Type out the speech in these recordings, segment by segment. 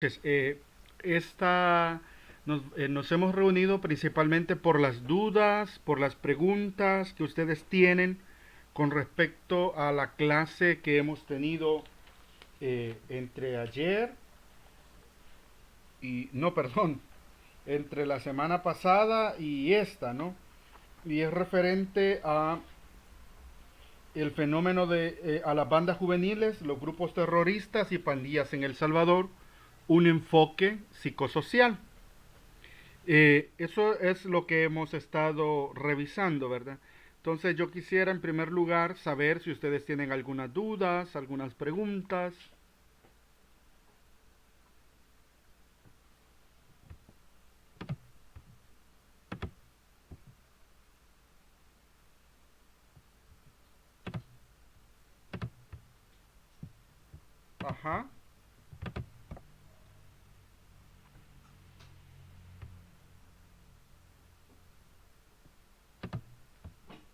Pues, nos hemos reunido principalmente por las dudas, por las preguntas que ustedes tienen con respecto a la clase que hemos tenido entre ayer y, no, perdón, entre la semana pasada y esta, ¿no? Y es referente a el fenómeno a las bandas juveniles, los grupos terroristas y pandillas en El Salvador, un enfoque psicosocial. Eso es lo que hemos estado revisando, ¿verdad? Entonces yo quisiera en primer lugar saber si ustedes tienen algunas dudas, algunas preguntas. Ajá,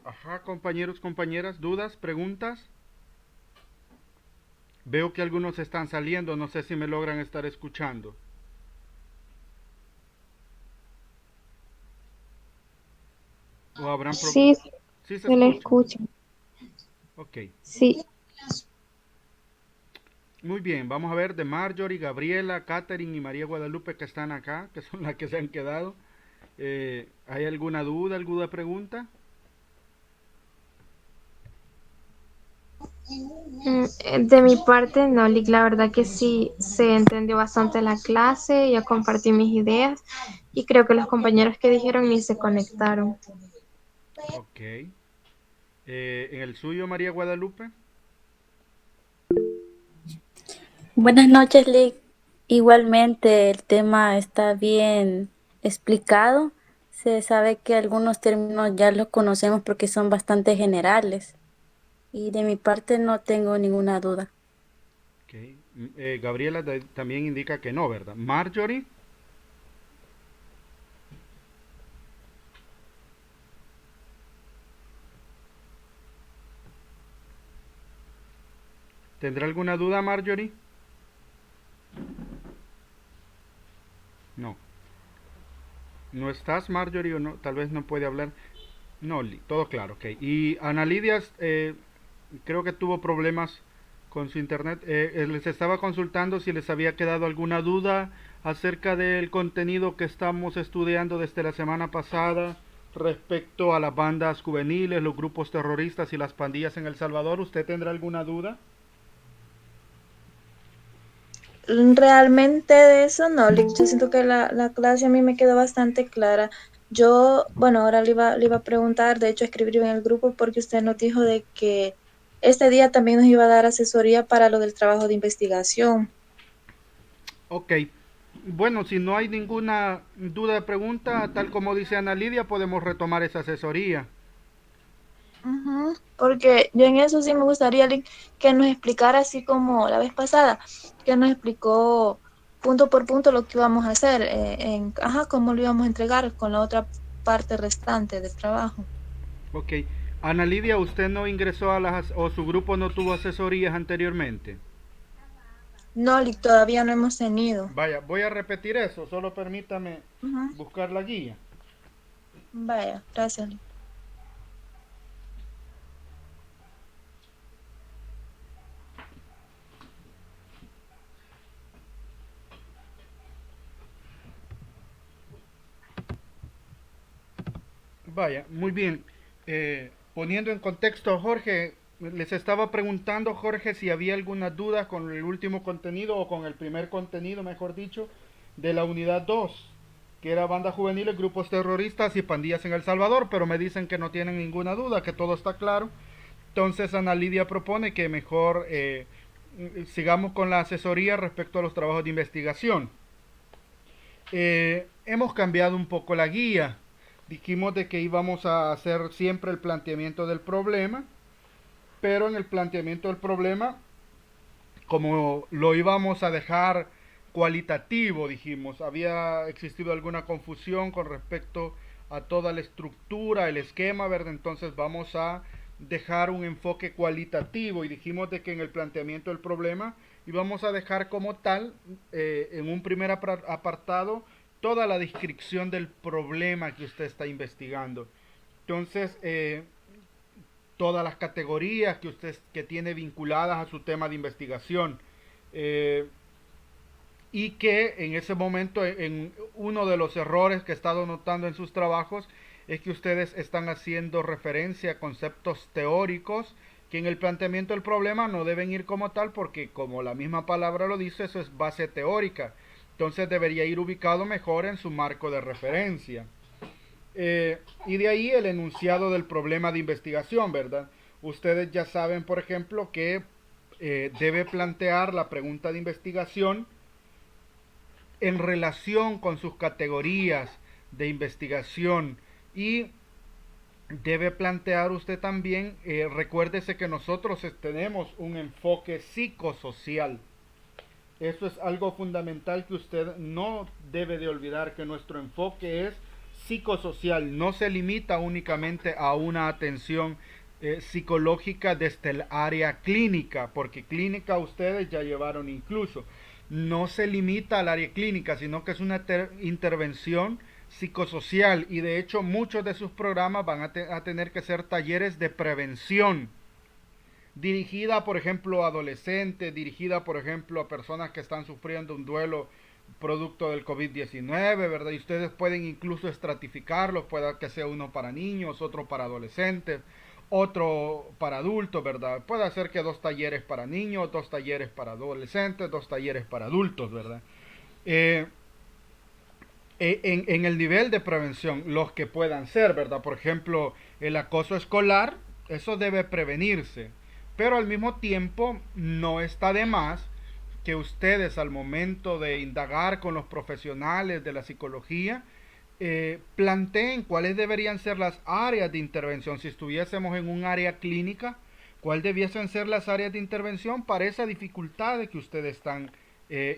ajá, compañeros, compañeras, dudas, preguntas. Veo que algunos están saliendo, no sé si me logran estar escuchando. O habrán Sí, Sí se se le escucha. escucha. Ok. Sí. Muy bien, vamos a ver de Marjorie, Gabriela, Catherine y María Guadalupe que están acá, que son las que se han quedado. ¿Hay alguna duda, alguna pregunta? De mi parte, no, Lick, la verdad que sí se entendió bastante la clase, yo compartí mis ideas y creo que los compañeros que dijeron ni se conectaron. Ok. ¿En el suyo, María Guadalupe? Buenas noches, Lick. Igualmente, el tema está bien explicado. Se sabe que algunos términos ya los conocemos porque son bastante generales. Y de mi parte no tengo ninguna duda. Ok. Gabriela también indica que no, ¿verdad? Marjorie, ¿tendrá alguna duda, Marjorie? No. ¿No estás, Marjorie, o no? Tal vez no puede hablar. No, todo claro, ok. Y Ana Lidia, creo que tuvo problemas con su internet. Les estaba consultando si les había quedado alguna duda acerca del contenido que estamos estudiando desde la semana pasada respecto a las bandas juveniles, los grupos terroristas y las pandillas en El Salvador. ¿Usted tendrá alguna duda? Realmente de eso no, yo siento que la clase a mí me quedó bastante clara. Yo, bueno, ahora le iba a preguntar, de hecho escribir en el grupo porque usted nos dijo de que este día también nos iba a dar asesoría para lo del trabajo de investigación. Ok. Bueno, si no hay ninguna duda o pregunta, tal como dice Ana Lidia, podemos retomar esa asesoría. Ujú. Porque yo en eso sí me gustaría que nos explicara así como la vez pasada, que nos explicó punto por punto lo que íbamos a hacer, ajá, cómo lo íbamos a entregar con la otra parte restante del trabajo. Ok. Ana Lidia, ¿usted no ingresó a o su grupo no tuvo asesorías anteriormente? No, todavía no hemos tenido. Vaya, voy a repetir eso, solo permítame Ujú. buscar la guía. Vaya, gracias. Vaya, muy bien. Poniendo en contexto, Jorge, les estaba preguntando, Jorge, si había alguna duda con el último contenido o con el primer contenido, mejor dicho, de la unidad 2, que era bandas juveniles, grupos terroristas y pandillas en El Salvador, pero me dicen que no tienen ninguna duda, que todo está claro. Entonces Ana Lidia propone que mejor sigamos con la asesoría respecto a los trabajos de investigación. Hemos cambiado un poco la guía. Dijimos de que íbamos a hacer siempre el planteamiento del problema, pero en el planteamiento del problema, como lo íbamos a dejar cualitativo, dijimos, había existido alguna confusión con respecto a toda la estructura, el esquema, ¿verdad? Entonces vamos a dejar un enfoque cualitativo y dijimos de que en el planteamiento del problema y vamos a dejar como tal, en un primer apartado, toda la descripción del problema que usted está investigando. Entonces, todas las categorías que usted que tiene vinculadas a su tema de investigación. Y que en ese momento, en uno de los errores que he estado notando en sus trabajos, es que ustedes están haciendo referencia a conceptos teóricos que en el planteamiento del problema no deben ir como tal, porque como la misma palabra lo dice, eso es base teórica. Entonces debería ir ubicado mejor en su marco de referencia. Y de ahí el enunciado del problema de investigación, ¿verdad? Ustedes ya saben, por ejemplo, que debe plantear la pregunta de investigación en relación con sus categorías de investigación, y debe plantear usted también, recuérdese que nosotros tenemos un enfoque psicosocial. Eso es algo fundamental que usted no debe de olvidar, que nuestro enfoque es psicosocial, no se limita únicamente a una atención psicológica desde el área clínica, porque clínica ustedes ya llevaron incluso. No se limita al área clínica, sino que es una intervención psicosocial, y de hecho muchos de sus programas van a tener que ser talleres de prevención, dirigida por ejemplo a adolescentes, dirigida por ejemplo a personas que están sufriendo un duelo producto del COVID-19, ¿verdad? Y ustedes pueden incluso estratificarlos, puede que sea uno para niños, otro para adolescentes, otro para adultos, ¿verdad? Puede ser que 2 talleres para niños, 2 talleres para adolescentes, 2 talleres para adultos, ¿verdad? En el nivel de prevención, los que puedan ser, ¿verdad? Por ejemplo, el acoso escolar, eso debe prevenirse, pero al mismo tiempo no está de más que ustedes, al momento de indagar con los profesionales de la psicología, planteen cuáles deberían ser las áreas de intervención. Si estuviésemos en un área clínica, cuáles debiesen ser las áreas de intervención para esa dificultad de que ustedes están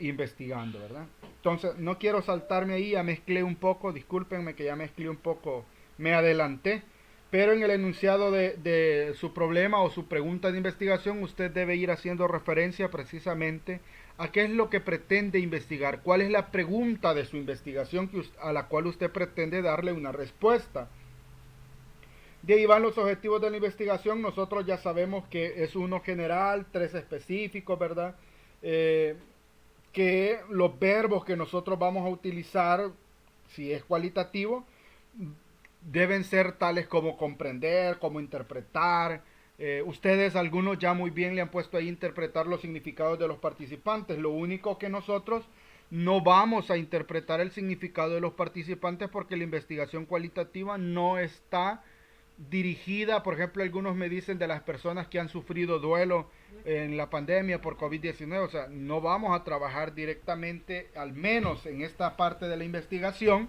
investigando, ¿verdad? Entonces, no quiero saltarme ahí, ya mezclé un poco, discúlpenme que ya mezclé un poco, me adelanté, pero en el enunciado de su problema o su pregunta de investigación, usted debe ir haciendo referencia precisamente a qué es lo que pretende investigar, cuál es la pregunta de su investigación a la cual usted pretende darle una respuesta. De ahí van los objetivos de la investigación. Nosotros ya sabemos que es uno general, 3 específicos, ¿verdad? Que los verbos que nosotros vamos a utilizar, si es cualitativo, deben ser tales como comprender, como interpretar. Ustedes, algunos ya muy bien le han puesto ahí interpretar los significados de los participantes. Lo único que nosotros no vamos a interpretar el significado de los participantes, porque la investigación cualitativa no está dirigida, por ejemplo, algunos me dicen de las personas que han sufrido duelo en la pandemia por COVID-19, o sea, no vamos a trabajar directamente, al menos en esta parte de la investigación,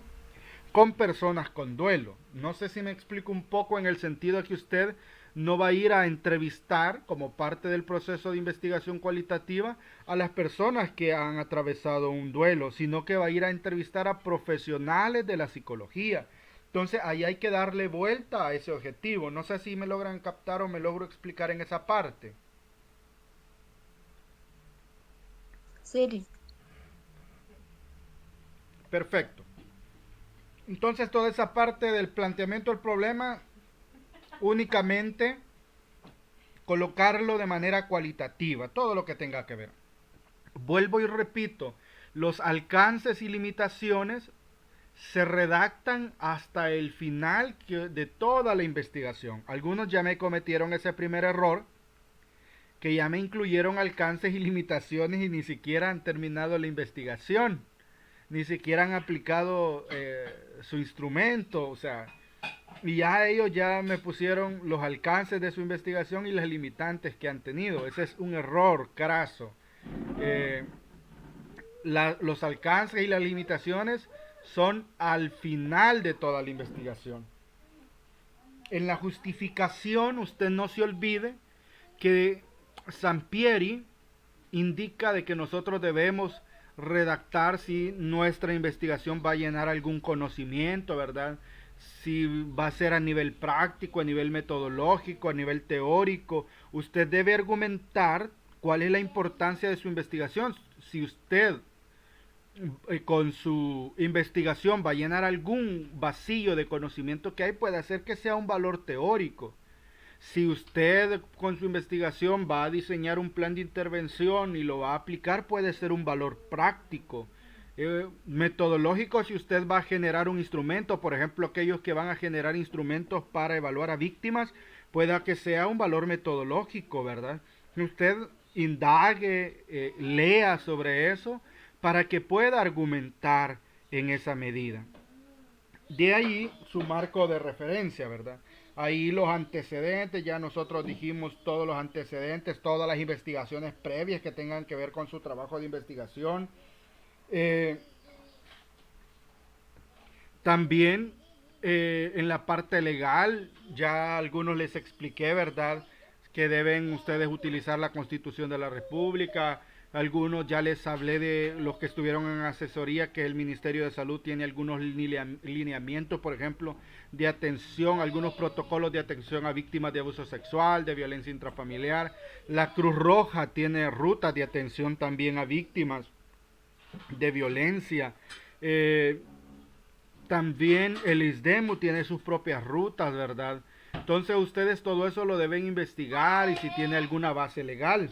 con personas con duelo. No sé si me explico un poco, en el sentido de que usted no va a ir a entrevistar como parte del proceso de investigación cualitativa a las personas que han atravesado un duelo, sino que va a ir a entrevistar a profesionales de la psicología. Entonces ahí hay que darle vuelta a ese objetivo. No sé si me logran captar o me logro explicar en esa parte. Sí. Perfecto. Entonces toda esa parte del planteamiento del problema, únicamente colocarlo de manera cualitativa, todo lo que tenga que ver. Vuelvo y repito, los alcances y limitaciones se redactan hasta el final de toda la investigación. Algunos ya me cometieron ese primer error, que ya me incluyeron alcances y limitaciones y ni siquiera han terminado la investigación, ni siquiera han aplicado su instrumento, o sea, y ya ellos ya me pusieron los alcances de su investigación y las limitantes que han tenido. Ese es un error craso. Los alcances y las limitaciones son al final de toda la investigación. En la justificación, usted no se olvide que Sampieri indica de que nosotros debemos redactar si nuestra investigación va a llenar algún conocimiento, ¿verdad? Si va a ser a nivel práctico, a nivel metodológico, a nivel teórico. Usted debe argumentar ¿Cuál es la importancia de su investigación? Si usted con su investigación va a llenar algún vacío de conocimiento que hay, puede hacer que sea un valor teórico. Si usted con su investigación va a diseñar un plan de intervención y lo va a aplicar, puede ser un valor práctico. Metodológico, si usted va a generar un instrumento, por ejemplo, aquellos que van a generar instrumentos para evaluar a víctimas, pueda que sea un valor metodológico, ¿verdad? Usted indague, lea sobre eso para que pueda argumentar en esa medida. De ahí su marco de referencia, ¿verdad? Ahí los antecedentes, ya nosotros dijimos todos los antecedentes, todas las investigaciones previas que tengan que ver con su trabajo de investigación. Eh, También en la parte legal, ya algunos les expliqué, ¿verdad? Que deben ustedes utilizar la Constitución de la República. Algunos ya les hablé de los que estuvieron en asesoría, que el Ministerio de Salud tiene algunos lineamientos, por ejemplo, de atención, algunos protocolos de atención a víctimas de abuso sexual, de violencia intrafamiliar. La Cruz Roja tiene rutas de atención también a víctimas de violencia. Eh, También el ISDEMU tiene sus propias rutas, ¿verdad? Entonces ustedes todo eso lo deben investigar y si tiene alguna base legal.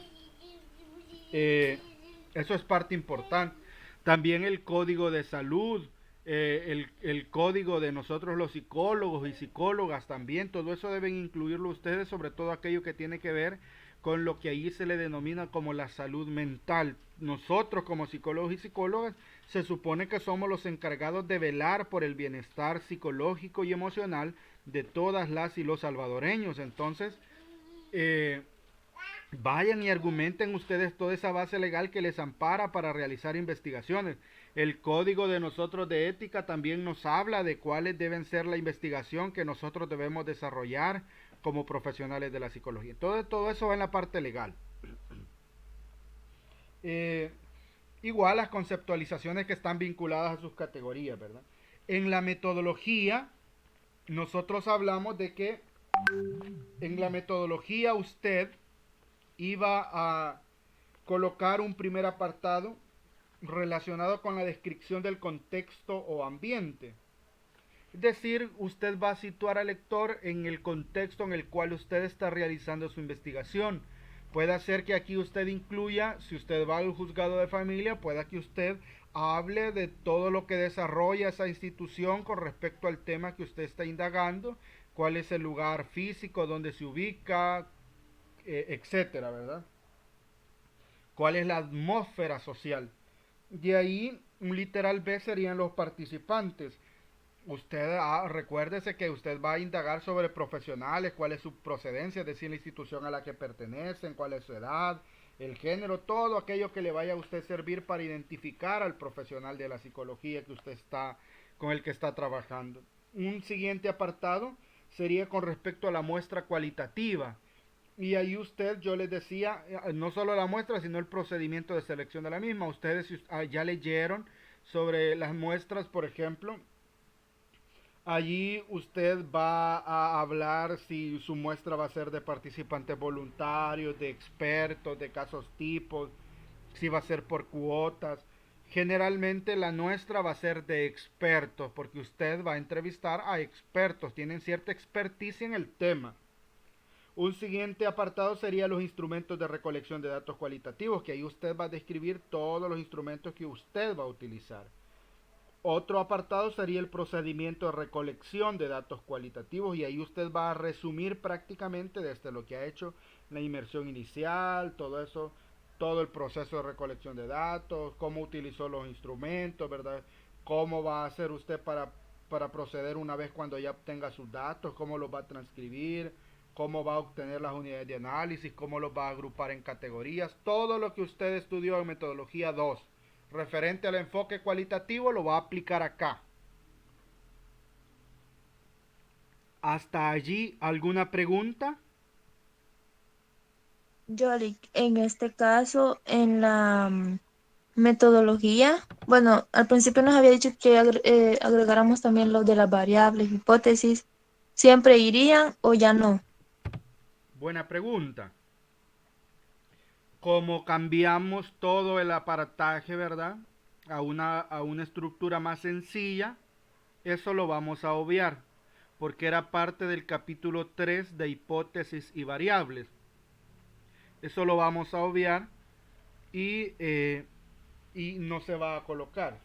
Eso es parte importante. También el código de salud, el código de nosotros los psicólogos y psicólogas también, todo eso deben incluirlo ustedes, sobre todo aquello que tiene que ver con lo que ahí se le denomina como la salud mental. Nosotros como psicólogos y psicólogas se supone que somos los encargados de velar por el bienestar psicológico y emocional de todas las y los salvadoreños. Entonces, vayan y argumenten ustedes toda esa base legal que les ampara para realizar investigaciones. El código de nosotros de ética también nos habla de cuáles deben ser la investigación que nosotros debemos desarrollar como profesionales de la psicología. Todo eso va en la parte legal. Eh, Igual las conceptualizaciones que están vinculadas a sus categorías, ¿verdad? En la metodología, nosotros hablamos de que en la metodología usted iba a colocar un primer apartado relacionado con la descripción del contexto o ambiente. Es decir, usted va a situar al lector en el contexto en el cual usted está realizando su investigación. Puede ser que aquí usted incluya, si usted va al juzgado de familia, pueda que usted hable de todo lo que desarrolla esa institución con respecto al tema que usted está indagando, cuál es el lugar físico donde se ubica, etcétera, ¿verdad? ¿Cuál es la atmósfera social? De ahí, un literal B serían los participantes. Usted recuérdese que usted va a indagar sobre profesionales, cuál es su procedencia, es decir, la institución a la que pertenecen, cuál es su edad, el género, todo aquello que le vaya a usted servir para identificar al profesional de la psicología que usted está, con el que está trabajando. Un siguiente apartado sería con respecto a la muestra cualitativa. Y ahí usted, yo les decía, no solo la muestra, sino el procedimiento de selección de la misma. Ustedes ya leyeron sobre las muestras, por ejemplo. Allí usted va a hablar si su muestra va a ser de participantes voluntarios, de expertos, de casos tipos, si va a ser por cuotas. Generalmente la nuestra va a ser de expertos, porque usted va a entrevistar a expertos, tienen cierta experticia en el tema. Un siguiente apartado sería los instrumentos de recolección de datos cualitativos, que ahí usted va a describir todos los instrumentos que usted va a utilizar. Otro apartado sería el procedimiento de recolección de datos cualitativos y ahí usted va a resumir prácticamente desde lo que ha hecho la inmersión inicial, todo eso, todo el proceso de recolección de datos, cómo utilizó los instrumentos, ¿verdad? Cómo va a hacer usted para proceder una vez cuando ya obtenga sus datos, cómo los va a transcribir, cómo va a obtener las unidades de análisis, cómo los va a agrupar en categorías, todo lo que usted estudió en metodología 2 referente al enfoque cualitativo lo va a aplicar acá. ¿Hasta allí alguna pregunta? Yoli, en este caso, en la metodología, bueno, al principio nos había dicho que agregáramos también lo de las variables, hipótesis. ¿Siempre irían o ya no? Buena pregunta. como cambiamos todo el aparataje, ¿verdad? A una estructura más sencilla, eso lo vamos a obviar, porque era parte del capítulo 3 de hipótesis y variables. Eso lo vamos a obviar y no se va a colocar.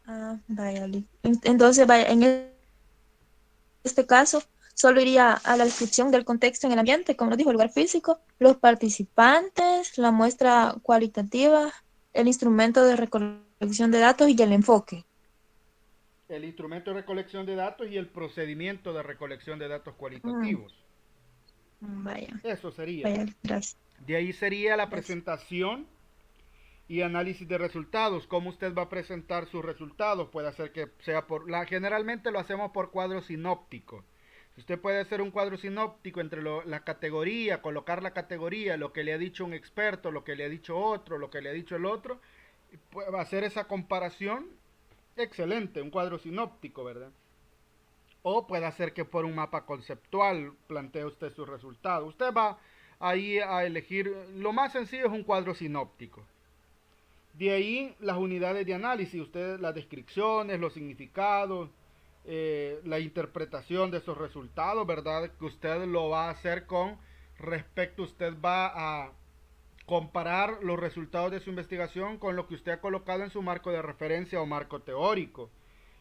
Ah, vaya, entonces, vaya, en este caso, solo iría a la descripción del contexto en el ambiente, como lo dijo, el lugar físico, los participantes, la muestra cualitativa, el instrumento de recolección de datos y el enfoque. El instrumento de recolección de datos y el procedimiento de recolección de datos Mm, cualitativos. vaya, Eso sería. vaya, gracias. De ahí sería la Gracias. presentación y análisis de resultados. ¿Cómo usted va a presentar sus resultados? Puede ser que sea generalmente lo hacemos por cuadro sinóptico. Usted puede hacer un cuadro sinóptico entre la categoría, colocar la categoría, lo que le ha dicho un experto, lo que le ha dicho otro, lo que le ha dicho el otro, puede hacer esa comparación. Excelente, un cuadro sinóptico, ¿verdad? O puede hacer que por un mapa conceptual plantee usted sus resultados. Usted va ahí a elegir, lo más sencillo es un cuadro sinóptico. De ahí las unidades de análisis, usted las descripciones, los significados, la interpretación de esos resultados, ¿verdad? Que usted lo va a hacer con respecto, usted va a comparar los resultados de su investigación con lo que usted ha colocado en su marco de referencia o marco teórico.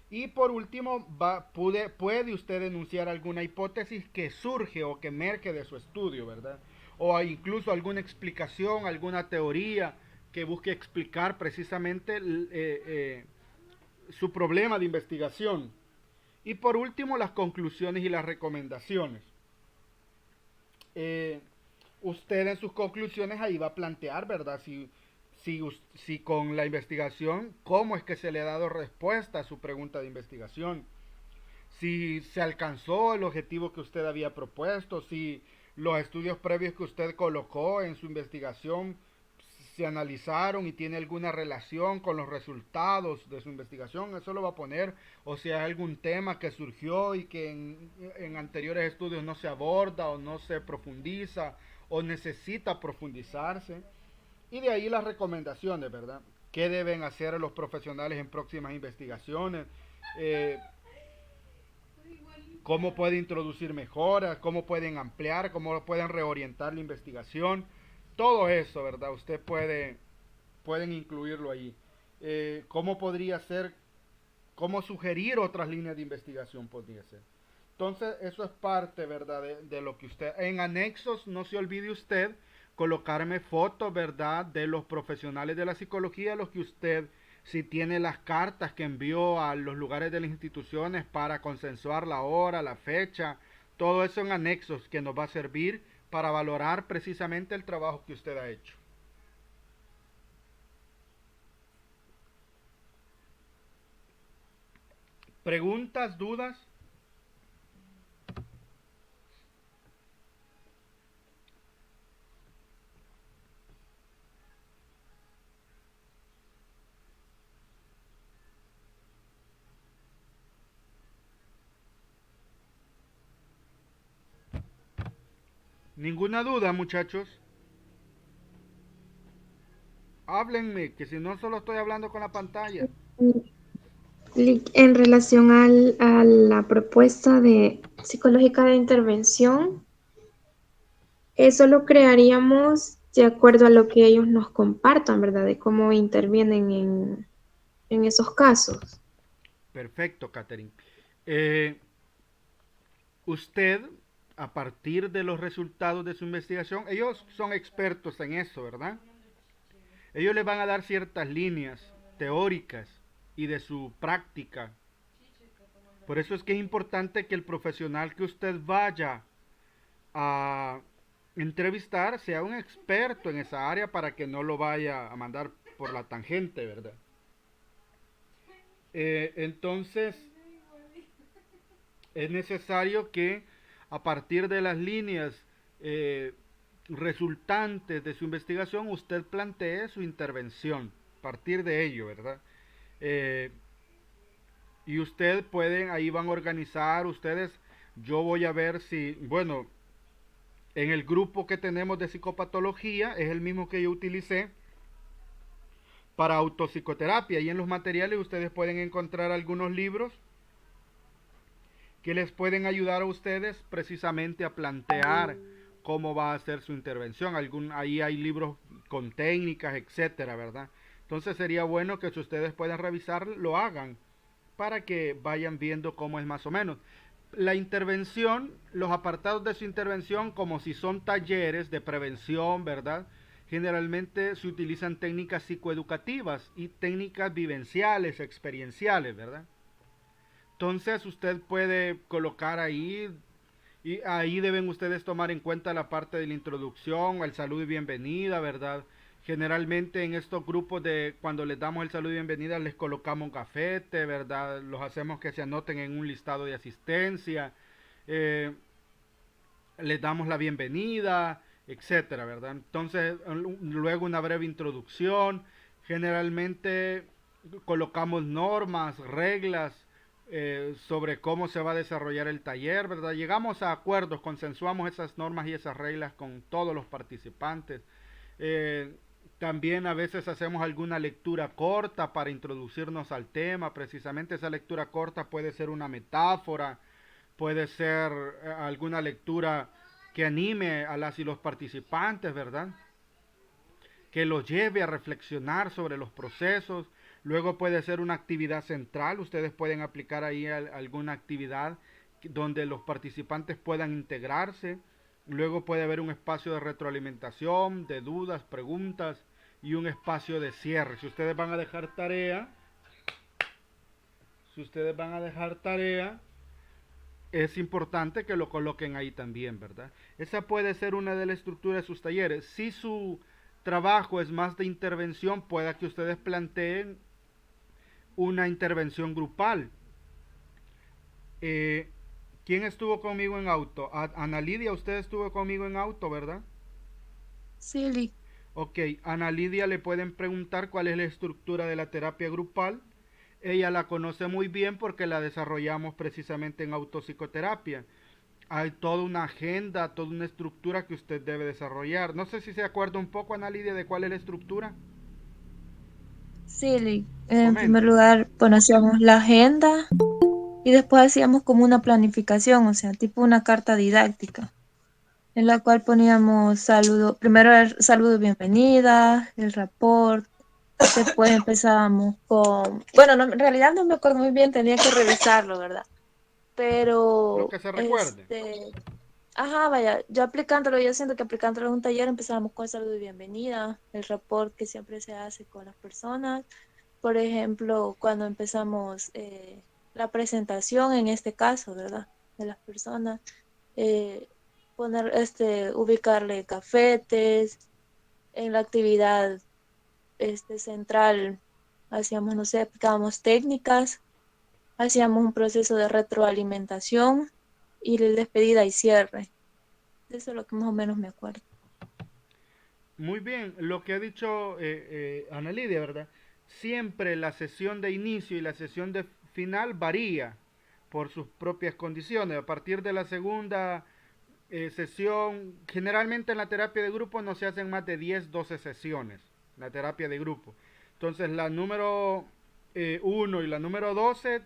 Y por último, puede usted enunciar alguna hipótesis que surge o que emerge de su estudio, ¿verdad? O incluso alguna explicación, alguna teoría que busque explicar precisamente su problema de investigación. Y por último, las conclusiones y las recomendaciones. Eh, Usted en sus conclusiones ahí va a plantear, ¿verdad? Si con la investigación, cómo es que se le ha dado respuesta a su pregunta de investigación. Si se alcanzó el objetivo que usted había propuesto, si los estudios previos que usted colocó en su investigación se analizaron y tiene alguna relación con los resultados de su investigación, eso lo va a poner, o si hay algún tema que surgió y que en anteriores estudios no se aborda o no se profundiza o necesita profundizarse. Y de ahí las recomendaciones, ¿verdad? ¿Qué deben hacer los profesionales en próximas investigaciones? Eh, ¿Cómo puede introducir mejoras? ¿Cómo pueden ampliar? ¿Cómo pueden reorientar la investigación? Todo eso, ¿verdad? Pueden incluirlo ahí. ¿Cómo podría ser? ¿Cómo sugerir otras líneas de investigación podría ser? Entonces, eso es parte, ¿verdad? De lo que usted... En anexos, no se olvide usted colocarme fotos, ¿verdad? De los profesionales de la psicología, los que usted, si tiene las cartas que envió a los lugares de las instituciones para consensuar la hora, la fecha, todo eso en anexos que nos va a servir para valorar precisamente el trabajo que usted ha hecho. ¿Preguntas, dudas? ¿Ninguna duda, muchachos? Háblenme, que si no solo estoy hablando con la pantalla. En relación a la propuesta de psicológica de intervención, eso lo crearíamos de acuerdo a lo que ellos nos compartan, ¿verdad? De cómo intervienen en esos casos. Perfecto, Catherine. Eh, Usted, a partir de los resultados de su investigación, ellos son expertos en eso, ¿verdad? Ellos le van a dar ciertas líneas teóricas y de su práctica. Por eso es que es importante que el profesional que usted vaya a entrevistar sea un experto en esa área para que no lo vaya a mandar por la tangente, ¿verdad? Entonces, es necesario que a partir de las líneas resultantes de su investigación usted plantee su intervención, a partir de ello, ¿verdad? Eh, y usted pueden, ahí van a organizar ustedes, yo voy a ver si, bueno, En el grupo que tenemos de psicopatología es el mismo que yo utilicé para autopsicoterapia, y en los materiales ustedes pueden encontrar algunos libros que les pueden ayudar a ustedes precisamente a plantear cómo va a ser su intervención. Ahí hay libros con técnicas, etcétera, ¿verdad? Entonces sería bueno que si ustedes pueden revisar, lo hagan para que vayan viendo cómo es más o menos. La intervención, los apartados de su intervención, como si son talleres de prevención, ¿verdad? Generalmente se utilizan técnicas psicoeducativas y técnicas vivenciales, experienciales, ¿verdad? Entonces usted puede colocar ahí, y ahí deben ustedes tomar en cuenta la parte de la introducción, el saludo y bienvenida, ¿verdad? Generalmente en estos grupos de cuando les damos el saludo y bienvenida les colocamos un gafete, ¿verdad? Los hacemos que se anoten en un listado de asistencia, eh, les damos la bienvenida, etcétera, ¿verdad? Entonces luego una breve introducción, generalmente colocamos normas, reglas, sobre cómo se va a desarrollar el taller, ¿verdad? Llegamos a acuerdos, consensuamos esas normas y esas reglas con todos los participantes. Eh, También a veces hacemos alguna lectura corta para introducirnos al tema. Precisamente esa lectura corta puede ser una metáfora, puede ser alguna lectura que anime a las y los participantes, ¿verdad? Que los lleve a reflexionar sobre los procesos. Luego puede ser una actividad central, ustedes pueden aplicar ahí alguna actividad donde los participantes puedan integrarse. Luego puede haber un espacio de retroalimentación, de dudas, preguntas y un espacio de cierre. Si ustedes van a dejar tarea, es importante que lo coloquen ahí también, ¿verdad? Esa puede ser una de las estructuras de sus talleres. Si su trabajo es más de intervención, pueda que ustedes planteen una intervención grupal. Eh, ¿Quién estuvo conmigo en auto? Ana Lidia, usted estuvo conmigo en auto, ¿verdad? Sí, Lick. Ok, Ana Lidia le pueden preguntar cuál es la estructura de la terapia grupal. Ella la conoce muy bien porque la desarrollamos precisamente en autopsicoterapia. Hay toda una agenda, toda una estructura que usted debe desarrollar. No sé si se acuerda un poco, Ana Lidia, de cuál es la estructura. Sí, Lick. En primer Comente. lugar, bueno, hacíamos la agenda y después hacíamos como una planificación, o sea, tipo una carta didáctica, en la cual poníamos saludo, primero el saludo de bienvenida, el rapport, después empezábamos con, bueno, no, en realidad no me acuerdo muy bien, tenía que revisarlo, ¿verdad? Lo Pero, que se recuerde. ajá, vaya, yo aplicándolo, yo siento que aplicándolo en un taller empezábamos con el saludo de bienvenida, el rapport que siempre se hace con las personas. Por ejemplo, cuando empezamos la presentación, en este caso, ¿verdad? De las personas, eh, ubicarle cafetes, en la actividad central, hacíamos, no sé, aplicábamos técnicas, hacíamos un proceso de retroalimentación y de despedida y cierre. Eso es lo que más o menos me acuerdo. Muy bien, lo que ha dicho Ana Lidia, ¿verdad? Siempre la sesión de inicio y la sesión de final varía por sus propias condiciones. A partir de la segunda sesión, generalmente en la terapia de grupo no se hacen más de 10 12 sesiones, la terapia de grupo. Entonces la número 1 y la número 12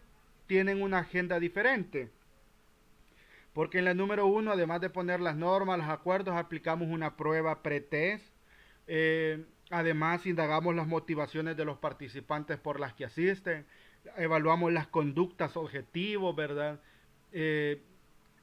tienen una agenda diferente. Porque en la número 1, además de poner las normas, los acuerdos, aplicamos una prueba pretest. Además, indagamos las motivaciones de los participantes por las que asisten. Evaluamos las conductas objetivos, ¿verdad? Eh,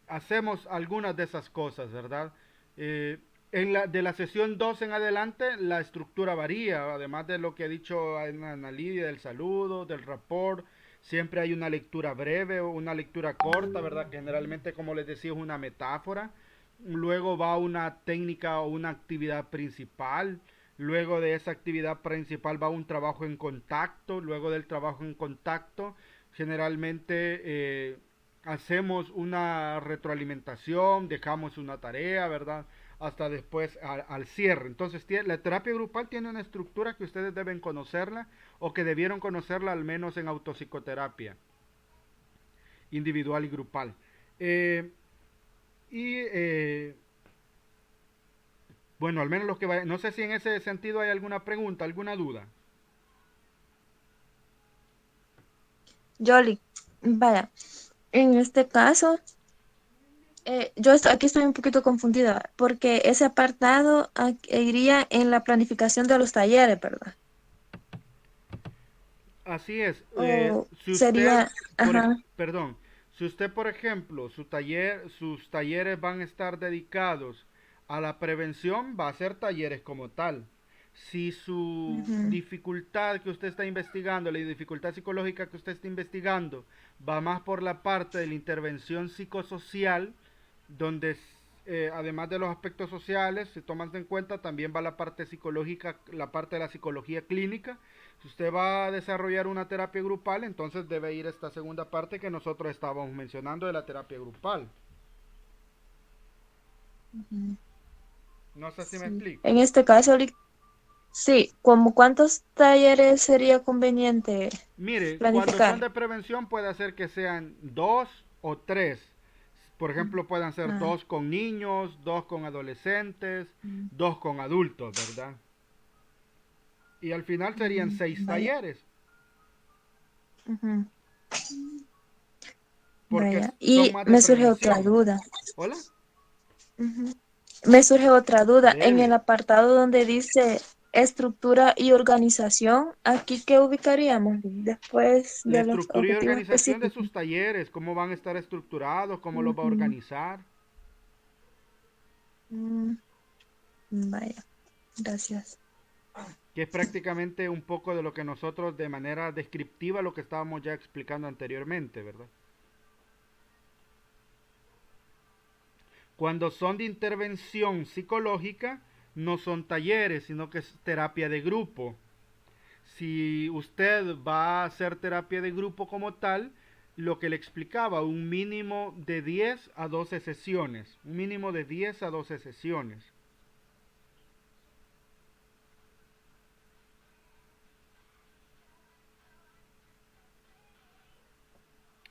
Hacemos algunas de esas cosas, ¿verdad? De la sesión 2 en adelante, la estructura varía, además de lo que ha dicho Ana Lidia, del saludo, del rapport, siempre hay una lectura breve o una lectura corta, ¿verdad? Que generalmente, como les decía, es una metáfora. Luego va una técnica o una actividad principal. Luego de esa actividad principal va un trabajo en contacto. Luego del trabajo en contacto, generalmente hacemos una retroalimentación, dejamos una tarea, ¿verdad? Hasta después al cierre. Entonces, la terapia grupal tiene una estructura que ustedes deben conocerla o que debieron conocerla al menos en autopsicoterapia individual y grupal. Eh, y Bueno, al menos los que vayan. No sé si en ese sentido hay alguna pregunta, alguna duda. Yoli, vaya, en este caso, aquí estoy un poquito confundida, porque ese apartado iría en la planificación de los talleres, ¿verdad? Así es. O Si usted, sería, ajá, perdón, si usted, por ejemplo, sus talleres van a estar dedicados a la prevención, va a ser talleres como tal. Si su ujú, dificultad que usted está investigando, la dificultad psicológica que usted está investigando, va más por la parte de la intervención psicosocial, donde además de los aspectos sociales, se toman en cuenta, también va la parte psicológica, la parte de la psicología clínica. Si usted va a desarrollar una terapia grupal, entonces debe ir a esta segunda parte que nosotros estábamos mencionando de la terapia grupal. ujú, No sé si me sí. explico. En este caso, sí, ¿como cuántos talleres sería conveniente Mire, cuando son planificar? de prevención puede ser que sean dos o tres. Por Mm, ejemplo, puedan ser ah, dos con niños, dos con adolescentes, mm, dos con adultos, ¿verdad? Y al final serían seis vaya, talleres, ujú, porque vaya. son Y más de me surge otra prevención. duda. ¿Hola? Ujú. Me surge otra duda. En el Dele. apartado donde dice estructura y organización, ¿aquí qué ubicaríamos después La de los estructura y objetivos organización de específicos? sus talleres, cómo van a estar estructurados, cómo los va a Ujú. organizar. Mm, vaya, gracias. Que es prácticamente un poco de lo que nosotros de manera descriptiva lo que estábamos ya explicando anteriormente, ¿verdad? Cuando son de intervención psicológica, no son talleres, sino que es terapia de grupo. Si usted va a hacer terapia de grupo como tal, lo que le explicaba, un mínimo de 10 a 12 sesiones. Un mínimo de 10 a 12 sesiones.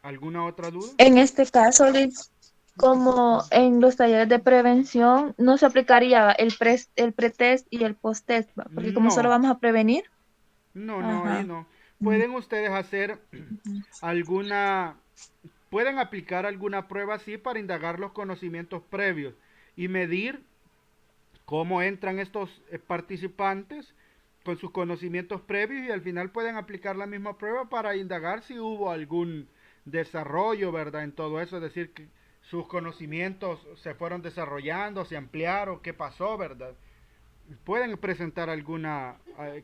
¿Alguna otra duda? En este caso, Liz, como en los talleres de prevención, no se aplicaría el pretest y el posttest, ¿va? Porque como solo No, vamos a prevenir. no, ahí Ajá. no. Mm, Pueden ustedes hacer ujú, alguna, pueden aplicar alguna prueba así para indagar los conocimientos previos y medir cómo entran estos participantes con sus conocimientos previos y al final pueden aplicar la misma prueba para indagar si hubo algún desarrollo, ¿verdad? En todo eso, es decir, que sus conocimientos se fueron desarrollando, se ampliaron, qué pasó, ¿verdad? Pueden presentar alguna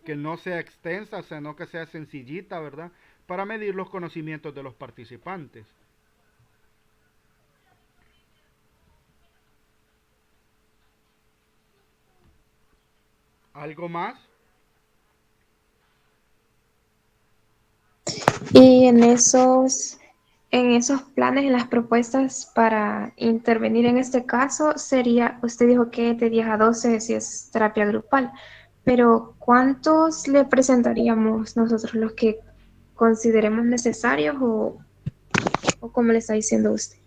que no sea extensa, sino que sea sencillita, ¿verdad? Para medir los conocimientos de los participantes. ¿Algo más? Y en esos planes, en las propuestas para intervenir en este caso, sería, usted dijo que de 10 a 12 si es terapia grupal, pero ¿cuántos le presentaríamos nosotros los que consideremos necesarios o cómo le está diciendo usted?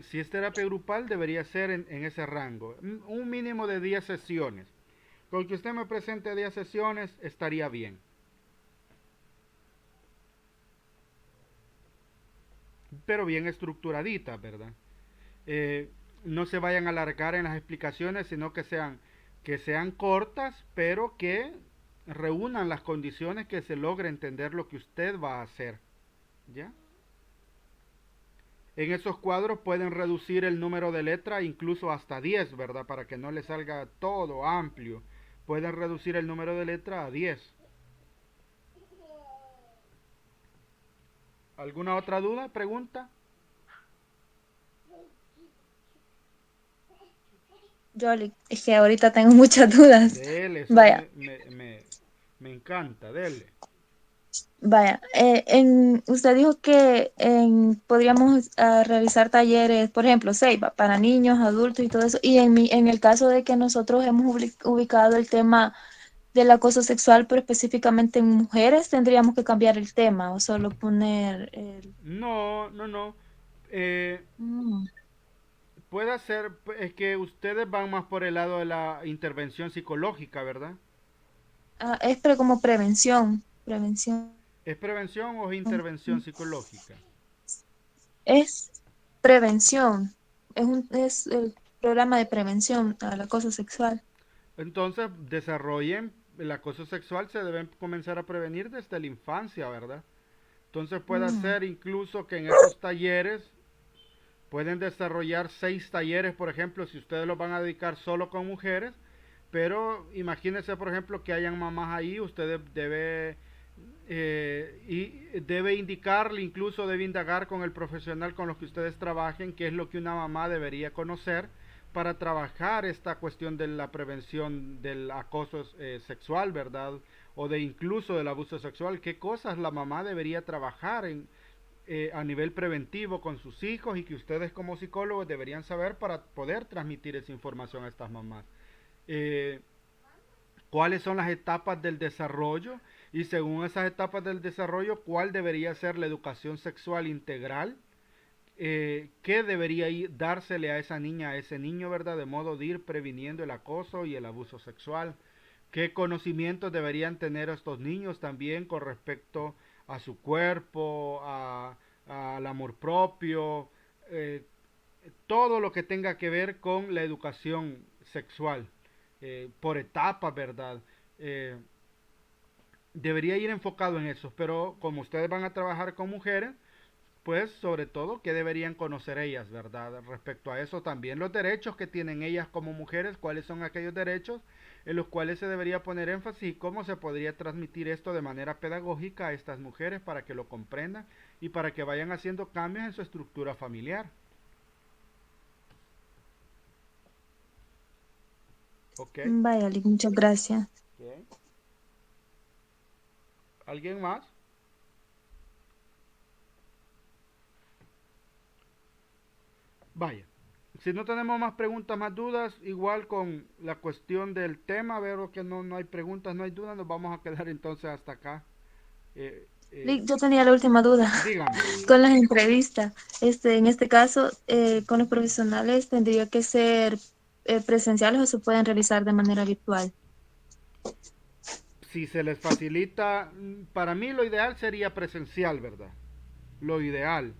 Si es terapia grupal, debería ser en ese rango. Un mínimo de 10 sesiones. Con que usted me presente 10 sesiones, estaría bien. Pero bien estructuradita, ¿verdad? Eh, no se vayan a alargar en las explicaciones, sino que sean cortas, pero que reúnan las condiciones que se logre entender lo que usted va a hacer. ¿Ya? En esos cuadros pueden reducir el número de letras incluso hasta 10, ¿verdad? Para que no le salga todo amplio. Pueden reducir el número de letras a 10. ¿Alguna otra duda? ¿Pregunta? Yoli, es que ahorita tengo muchas dudas. Dele, eso Vaya, me encanta, dele. vaya. Usted dijo que podríamos realizar talleres, por ejemplo, Ceiba, para niños, adultos y todo eso. Y en el caso de que nosotros hemos ubicado el tema del acoso sexual, pero específicamente en mujeres, tendríamos que cambiar el tema o solo poner el... No, no, no. Eh, Mm, puede ser, es que ustedes van más por el lado de la intervención psicológica, ¿verdad? Es pero como prevención, prevención. ¿Es prevención o es intervención psicológica? Es prevención, es el programa de prevención al acoso sexual. Entonces, desarrollen el acoso sexual, se deben comenzar a prevenir desde la infancia, ¿verdad? Entonces puede Mm. ser incluso que en esos talleres pueden desarrollar 6 talleres, por ejemplo, si ustedes los van a dedicar solo con mujeres, pero imagínense, por ejemplo, que hayan mamás ahí, usted debe indicarle, incluso debe indagar con el profesional con los que ustedes trabajen, qué es lo que una mamá debería conocer para trabajar esta cuestión de la prevención del acoso sexual, ¿verdad? O de incluso del abuso sexual, qué cosas la mamá debería trabajar a nivel preventivo con sus hijos y que ustedes como psicólogos deberían saber para poder transmitir esa información a estas mamás. Eh, ¿Cuáles son las etapas del desarrollo? Y según esas etapas del desarrollo, ¿cuál debería ser la educación sexual integral? ¿Qué debería dársele a esa niña, a ese niño, ¿verdad? De modo de ir previniendo el acoso y el abuso sexual. ¿Qué conocimientos deberían tener estos niños también con respecto a su cuerpo, al amor propio, eh, todo lo que tenga que ver con la educación sexual, por etapas, ¿verdad? Eh, Debería ir enfocado en eso, pero como ustedes van a trabajar con mujeres, pues sobre todo qué deberían conocer ellas, ¿verdad? Respecto a eso también los derechos que tienen ellas como mujeres, cuáles son aquellos derechos en los cuales se debería poner énfasis y cómo se podría transmitir esto de manera pedagógica a estas mujeres para que lo comprendan y para que vayan haciendo cambios en su estructura familiar. ¿Ok? Vaya, Lick, muchas gracias. Okay. ¿Alguien más? Vaya. Si no tenemos más preguntas, más dudas, igual con la cuestión del tema, veo que no hay preguntas, no hay dudas, nos vamos a quedar entonces hasta acá. Eh, eh, Lick, yo tenía la última duda Dígame. con las entrevistas. En este caso, con los profesionales tendría que ser presenciales o se pueden realizar de manera virtual. Si se les facilita, para mí lo ideal sería presencial, ¿verdad? Lo ideal.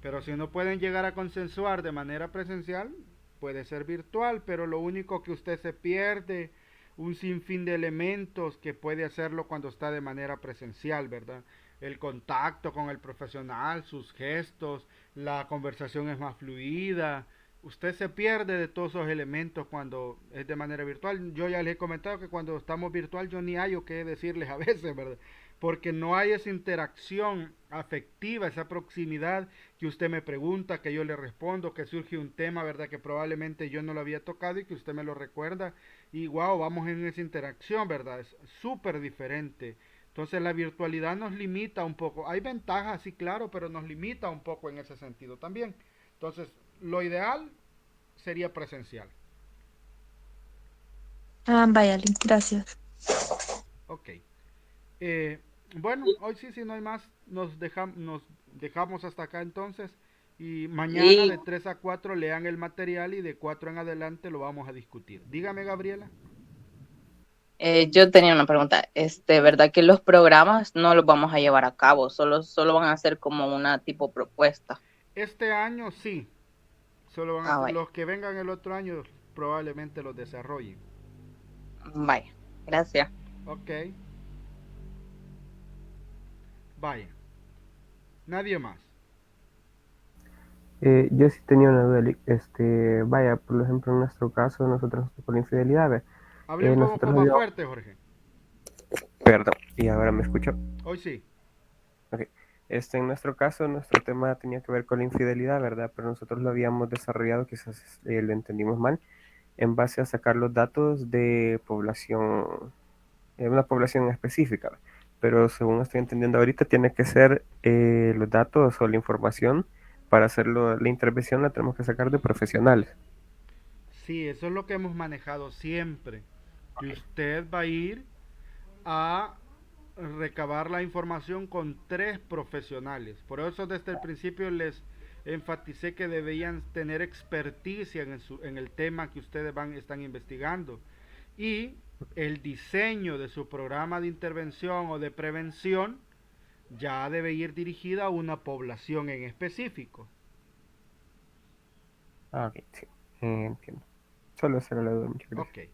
Pero si no pueden llegar a consensuar de manera presencial, puede ser virtual, pero lo único que usted se pierde, un sinfín de elementos que puede hacerlo cuando está de manera presencial, ¿verdad? El contacto con el profesional, sus gestos, la conversación es más fluida. Usted se pierde de todos esos elementos cuando es de manera virtual. Yo ya les he comentado que cuando estamos virtual yo ni hallo qué decirles a veces, ¿verdad? Porque no hay esa interacción afectiva, esa proximidad que usted me pregunta, que yo le respondo, que surge un tema, ¿verdad? Que probablemente yo no lo había tocado y que usted me lo recuerda. Y wow, vamos en esa interacción, ¿verdad? Es súper diferente. Entonces la virtualidad nos limita un poco. Hay ventajas, sí, claro, pero nos limita un poco en ese sentido también. Entonces, lo ideal sería presencial. Vaya, Lick, gracias. Ok. Eh, bueno, hoy sí, si no hay más, nos dejamos hasta acá entonces. Y mañana Y de 3 a 4 lean el material y de 4 en adelante lo vamos a discutir. Dígame, Gabriela. yo tenía una pregunta. ¿Verdad que los programas no los vamos a llevar a cabo? Solo van a ser como una tipo propuesta. Este año sí, solo van a Ah, ser vaya, los que vengan el otro año, probablemente los desarrollen. vaya. Gracias. Ok, vaya. Nadie más. Yo sí tenía una duda, vaya, por ejemplo, en nuestro caso, nosotros por la infidelidad, Hable un poco nosotros más habíamos, fuerte, Jorge. perdón, y ahora me escucho. Hoy sí. Ok. En nuestro caso, nuestro tema tenía que ver con la infidelidad, ¿verdad? Pero nosotros lo habíamos desarrollado, quizás lo entendimos mal, en base a sacar los datos de población, una población específica, ¿verdad? Pero según estoy entendiendo ahorita, tiene que ser los datos o la información para hacerlo, la intervención la tenemos que sacar de profesionales. Sí, eso es lo que hemos manejado siempre. Que usted va a ir a recabar la información con 3 profesionales. Por eso desde el principio enfaticé que debían tener experticia en el tema que ustedes están investigando. Y el diseño de su programa de intervención o de prevención ya debe ir dirigida a una población en específico. Ah, ok, sí, entiendo. Solo esa era la duda, muchas gracias. Ok.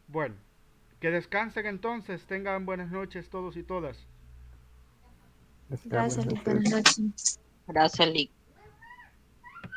Bueno, que descansen entonces, tengan buenas noches todos y todas. Gracias, buenas Gracias, Lick. noches. Buenas noches. Gracias, Lick.